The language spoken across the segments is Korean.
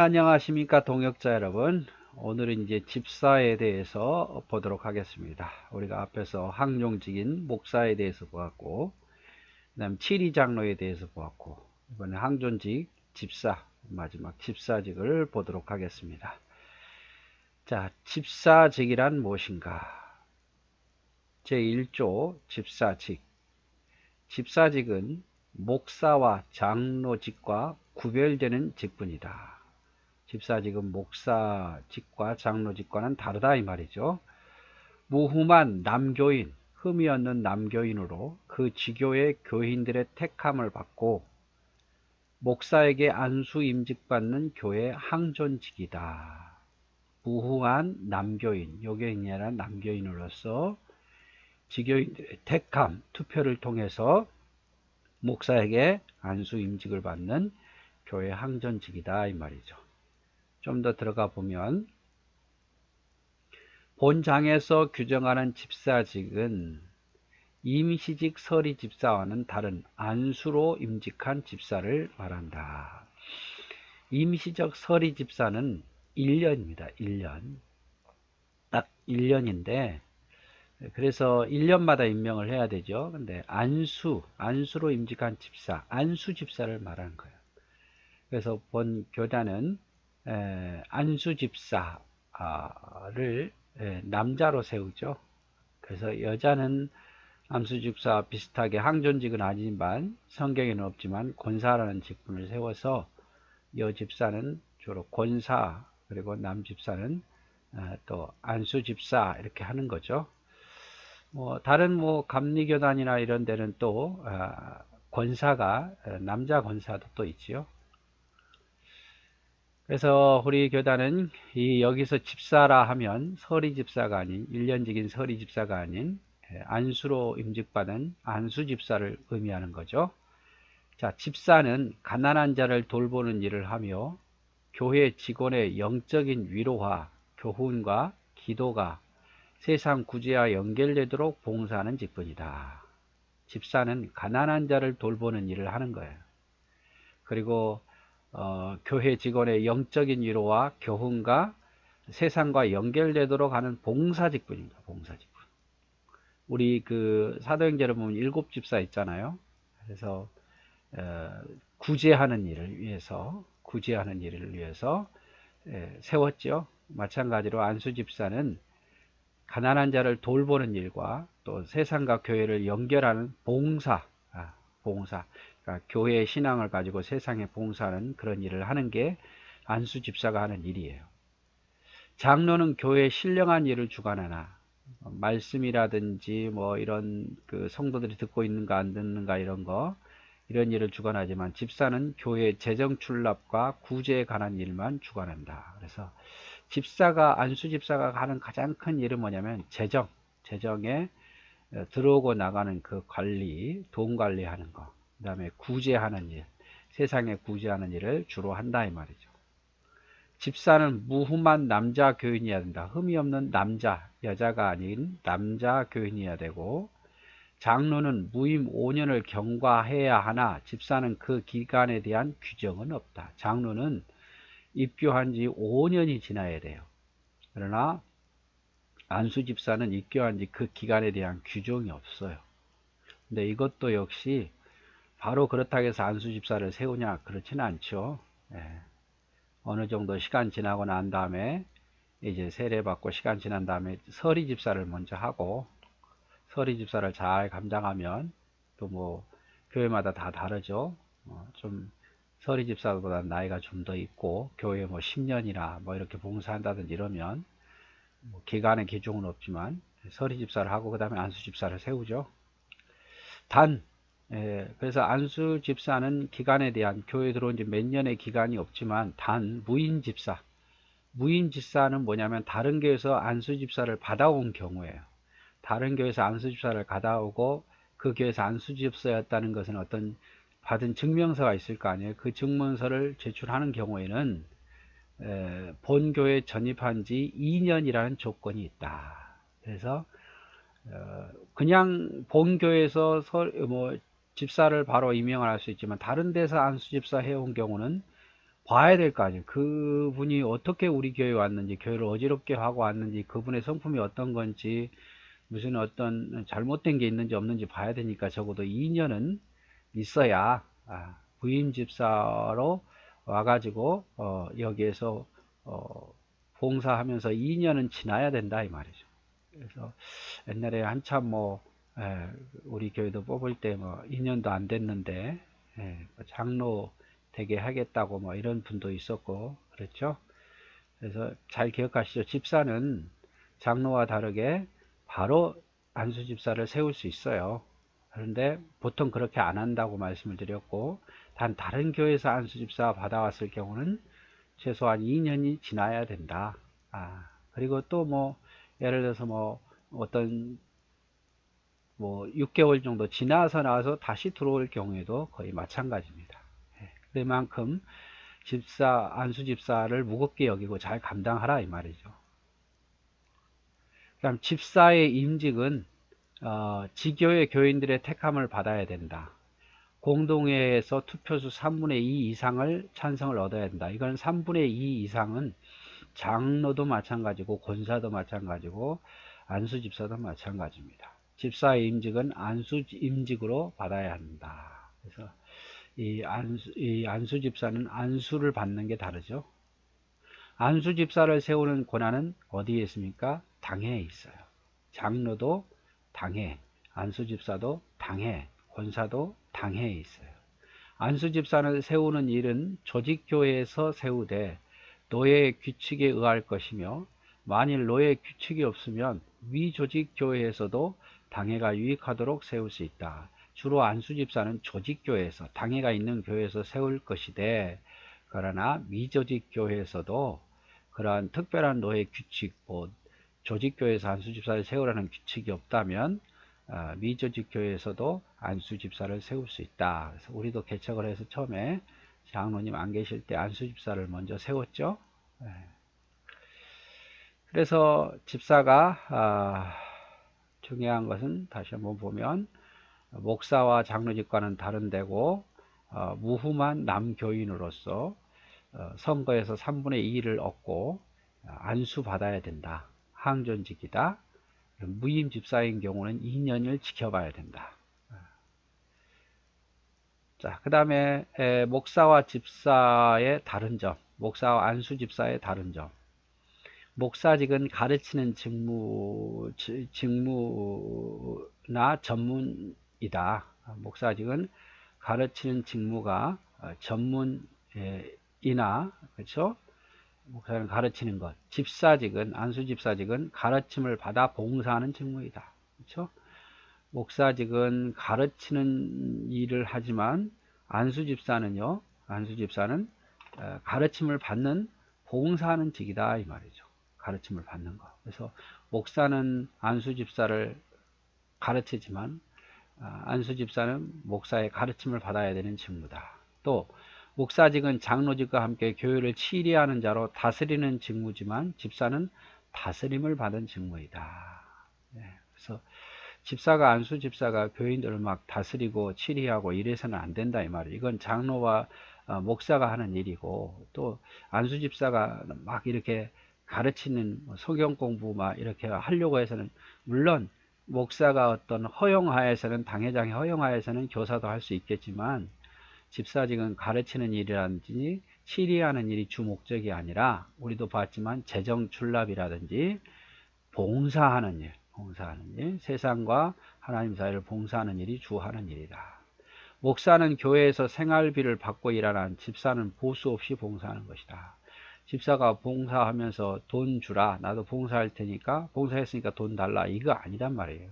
안녕하십니까 동역자 여러분. 오늘은 이제 집사에 대해서 보도록 하겠습니다. 우리가 앞에서 항종직인 목사에 대해서 보았고, 그 다음 칠의장로에 대해서 보았고, 이번에 항존직 집사, 마지막 집사직을 보도록 하겠습니다. 자, 집사직이란 무엇인가? 제1조 집사직. 집사직은 목사와 장로직과 구별되는 직분이다. 집사직은 목사직과 장로직과는 다르다 이 말이죠. 무흠한 남교인, 흠이 없는 남교인으로 그 지교의 교인들의 택함을 받고 목사에게 안수 임직받는 교회 항존직이다. 무흠한 남교인, 요교인이 아니라 남교인으로서 지교인들의 택함, 투표를 통해서 목사에게 안수 임직을 받는 교회 항존직이다 이 말이죠. 좀 더 들어가 보면 본장에서 규정하는 집사직은 임시직 서리 집사와는 다른 안수로 임직한 집사를 말한다. 임시적 서리 집사는 1년입니다. 1년. 딱 1년인데 그래서 1년마다 임명을 해야 되죠. 근데 안수로 임직한 집사, 안수 집사를 말하는 거예요. 그래서 본 교단은 안수 집사를 남자로 세우죠. 그래서 여자는 안수 집사와 비슷하게 항존직은 아니지만 성경에는 없지만 권사라는 직분을 세워서 여 집사는 주로 권사, 그리고 남 집사는 또 안수 집사 이렇게 하는 거죠. 다른 감리교단이나 이런 데는 또 권사가 남자 권사도 또 있지요. 그래서 우리 교단은 여기서 집사라 하면 서리 집사가 아닌 1년직인 서리 집사가 아닌 안수로 임직받은 안수 집사를 의미하는 거죠. 자, 집사는 가난한 자를 돌보는 일을 하며 교회 직원의 영적인 위로와 교훈과 기도가 세상 구제와 연결되도록 봉사하는 직분이다. 집사는 가난한 자를 돌보는 일을 하는 거예요. 그리고 교회 직원의 영적인 위로와 교훈과 세상과 연결되도록 하는 봉사직분입니다. 봉사직분. 우리 그 사도행전에 보면 7집사 있잖아요. 그래서 구제하는 일을 위해서 세웠죠. 마찬가지로 안수집사는 가난한 자를 돌보는 일과 또 세상과 교회를 연결하는 봉사, 그러니까 교회의 신앙을 가지고 세상에 봉사하는 그런 일을 하는 게 안수 집사가 하는 일이에요. 장로는 교회의 신령한 일을 주관하나 말씀이라든지 이런 그 성도들이 듣고 있는가 안 듣는가 이런 일을 주관하지만 집사는 교회의 재정 출납과 구제에 관한 일만 주관한다. 그래서 안수 집사가 하는 가장 큰 일은 뭐냐면 재정에 들어오고 나가는 그 관리, 돈 관리하는 거, 그 다음에 구제하는 일, 세상에 구제하는 일을 주로 한다 이 말이죠. 집사는 무흠한 남자 교인이어야 된다. 흠이 없는 여자가 아닌 남자 교인이어야 되고, 장로는 무임 5년을 경과해야 하나 집사는 그 기간에 대한 규정은 없다. 장로는 입교한 지 5년이 지나야 돼요. 그러나 안수 집사는 입교한 지 그 기간에 대한 규정이 없어요. 근데 이것도 역시 바로 그렇다고 해서 안수 집사를 세우냐 그렇지는 않죠. 어느 정도 시간 지나고 난 다음에 이제 세례받고 시간 지난 다음에 서리 집사를 먼저 하고 서리 집사를 잘 감당하면 또 교회마다 다 다르죠. 좀 서리 집사보다 나이가 좀 더 있고 교회 10년이나 이렇게 봉사한다든지 이러면 기간의 기준은 없지만 서리 집사를 하고 그 다음에 안수 집사를 세우죠. 그래서 안수 집사는 기간에 대한 교회에 들어온 지 몇 년의 기간이 없지만 단 무인 집사는 뭐냐면 다른 교회에서 안수 집사를 받아온 경우에요. 다른 교회에서 안수 집사를 받아오고 그 교회에서 안수 집사였다는 것은 어떤 받은 증명서가 있을 거 아니에요. 그 증명서를 제출하는 경우에는 본 교회에 전입한 지 2년이라는 조건이 있다. 그래서 그냥 본 교회에서 집사를 바로 임명을 할 수 있지만 다른 데서 안수 집사 해온 경우는 봐야 될 거 아니에요. 그분이 어떻게 우리 교회에 왔는지, 교회를 어지럽게 하고 왔는지, 그분의 성품이 어떤 건지, 무슨 어떤 잘못된 게 있는지 없는지 봐야 되니까 적어도 2년은 있어야 부임 집사로 와가지고 여기에서 봉사하면서 2년은 지나야 된다 이 말이죠. 그래서 옛날에 한참 우리 교회도 뽑을 때 2년도 안 됐는데 장로 되게 하겠다고 이런 분도 있었고 그렇죠. 그래서 잘 기억하시죠. 집사는 장로와 다르게 바로 안수 집사를 세울 수 있어요. 그런데 보통 그렇게 안 한다고 말씀을 드렸고, 단 다른 교회에서 안수 집사 받아왔을 경우는 최소한 2년이 지나야 된다. 그리고 또 예를 들어서 어떤 6개월 정도 지나서 나와서 다시 들어올 경우에도 거의 마찬가지입니다. 그만큼 안수 집사를 무겁게 여기고 잘 감당하라 이 말이죠. 그다음 집사의 임직은 지교회 교인들의 택함을 받아야 된다. 공동회에서 투표수 3분의 2 이상을 찬성을 얻어야 된다. 이건 3분의 2 이상은 장로도 마찬가지고 권사도 마찬가지고 안수 집사도 마찬가지입니다. 집사의 임직은 안수 임직으로 받아야 한다. 그래서 이 안수 집사는 안수를 받는 게 다르죠. 안수 집사를 세우는 권한은 어디에 있습니까? 당회에 있어요. 장로도 당회, 안수 집사도 당회, 권사도 당회에 있어요. 안수 집사를 세우는 일은 조직교회에서 세우되 노예의 규칙에 의할 것이며, 만일 노예의 규칙이 없으면 위조직교회에서도 당회가 유익하도록 세울 수 있다. 주로 안수 집사는 조직교회에서, 당회가 있는 교회에서 세울 것이되, 그러나 미조직교회에서도 그러한 특별한 노예 규칙, 조직교회에서 안수집사를 세우라는 규칙이 없다면 미조직교회에서도 안수집사를 세울 수 있다. 그래서 우리도 개척을 해서 처음에 장로님 안 계실 때 안수집사를 먼저 세웠죠. 그래서 집사가 중요한 것은 다시 한번 보면 목사와 장로직과는 다른 데고, 무후만 남교인으로서 선거에서 3분의 2를 얻고 안수 받아야 된다. 항존직이다. 무임 집사인 경우는 2년을 지켜봐야 된다. 자, 그 다음에 목사와 집사의 다른 점, 목사와 안수 집사의 다른 점. 목사직은 가르치는 직무나 전문이다. 목사직은 가르치는 직무가 전문이나, 그렇죠? 목사는 가르치는 것. 집사직은, 안수 집사직은 가르침을 받아 봉사하는 직무이다. 그렇죠? 목사직은 가르치는 일을 하지만 안수 집사는요, 가르침을 받는 봉사하는 직이다 이 말이죠. 가르침을 받는 것. 그래서 목사는 안수 집사를 가르치지만 안수 집사는 목사의 가르침을 받아야 되는 직무다. 또 목사직은 장로직과 함께 교회를 치리하는 자로 다스리는 직무지만 집사는 다스림을 받은 직무이다. 그래서 집사가, 안수 집사가 교인들을 막 다스리고 치리하고 이래서는 안 된다 이 말이에요. 이건 장로와 목사가 하는 일이고, 또 안수 집사가 막 이렇게 가르치는 성경 공부 막 이렇게 하려고 해서는, 물론 목사가 어떤 허용하에서는, 당회장의 허용하에서는 교사도 할 수 있겠지만, 집사직은 가르치는 일이라든지 치리하는 일이 주 목적이 아니라, 우리도 봤지만 재정 출납이라든지 봉사하는 일, 세상과 하나님 사이를 봉사하는 일이 주 하는 일이다. 목사는 교회에서 생활비를 받고 일하는, 집사는 보수 없이 봉사하는 것이다. 집사가 봉사하면서 돈 주라, 나도 봉사할 테니까, 봉사했으니까 돈 달라, 이거 아니란 말이에요.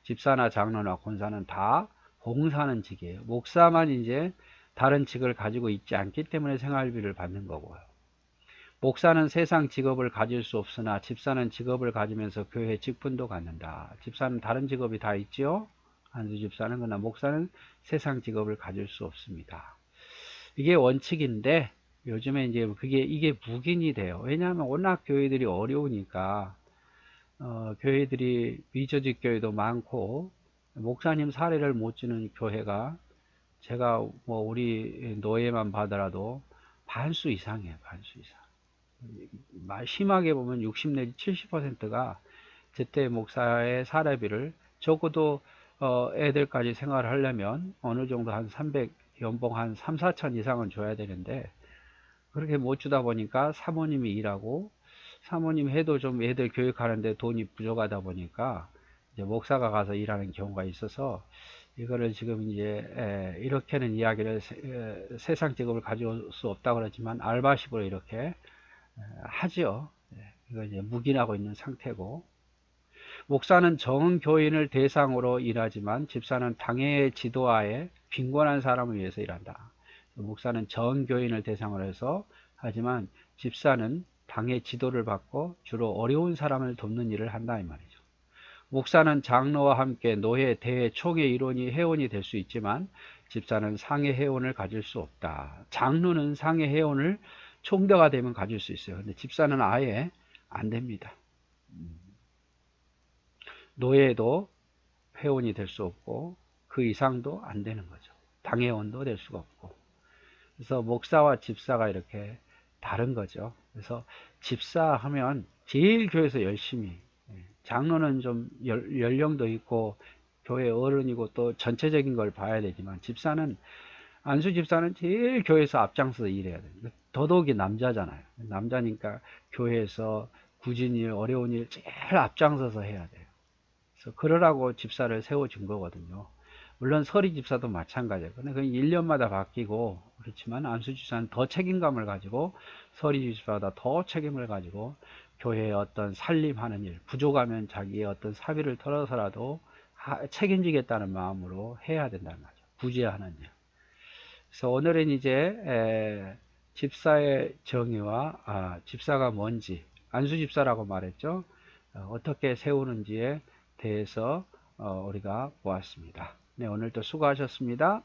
집사나 장로나 권사는 다 봉사하는 직이에요. 목사만 이제 다른 직을 가지고 있지 않기 때문에 생활비를 받는 거고요. 목사는 세상 직업을 가질 수 없으나 집사는 직업을 가지면서 교회 직분도 갖는다. 집사는 다른 직업이 다 있지요. 안수 집사는. 그러나 목사는 세상 직업을 가질 수 없습니다. 이게 원칙인데 요즘에 이제 이게 묵인이 돼요. 왜냐하면 워낙 교회들이 어려우니까, 교회들이 미조직 교회도 많고, 목사님 사례를 못 주는 교회가, 제가 우리 노예만 봐더라도 반수 이상이에요. 반수 이상. 심하게 보면 60 내지 70%가 제때 목사의 사례비를 적어도 애들까지 생활을 하려면 어느 정도 한 300 연봉 한 3, 4천 이상은 줘야 되는데 그렇게 못 주다 보니까 사모님이 일하고 사모님 해도 좀 애들 교육하는데 돈이 부족하다 보니까 이제 목사가 가서 일하는 경우가 있어서 이거를 지금 이제 이렇게는 이야기를 세상 직업을 가져올 수 없다 그러지만 알바식으로 이렇게 하죠. 이거 이제 묵인하고 있는 상태고 목사는 정교인을 대상으로 일하지만 집사는 당회의 지도하에 빈곤한 사람을 위해서 일한다. 목사는 정교인을 대상으로 해서 하지만 집사는 당의 지도를 받고 주로 어려운 사람을 돕는 일을 한다 이 말이죠. 목사는 장로와 함께 노예, 대회, 총회 일원이 회원이 될 수 있지만 집사는 상회 회원을 가질 수 없다. 장로는 상회 회원을 총대가 되면 가질 수 있어요. 근데 집사는 아예 안 됩니다. 노예도 회원이 될 수 없고 그 이상도 안 되는 거죠. 당회원도 될 수가 없고. 그래서 목사와 집사가 이렇게 다른 거죠. 그래서 집사 하면 제일 교회에서 열심히, 장로는 좀 연령도 있고 교회 어른이고 또 전체적인 걸 봐야 되지만 집사는 안수 집사는 제일 교회에서 앞장서서 일해야 돼요. 더더욱이 남자잖아요. 남자니까 교회에서 굳은 일, 어려운 일 제일 앞장서서 해야 돼요. 그래서 그러라고 집사를 세워준 거거든요. 물론 서리 집사도 마찬가지예요. 근데 그 1년마다 바뀌고 그렇지만 안수 집사는 더 책임감을 가지고 서리 집사보다 더 책임을 가지고 교회의 어떤 살림하는 일, 부족하면 자기의 어떤 사비를 털어서라도 책임지겠다는 마음으로 해야 된다는 거죠. 구제하는 일. 그래서 오늘은 이제 집사의 정의와 집사가 뭔지 안수 집사라고 말했죠. 어떻게 세우는지에 대해서 우리가 보았습니다. 네, 오늘도 수고하셨습니다.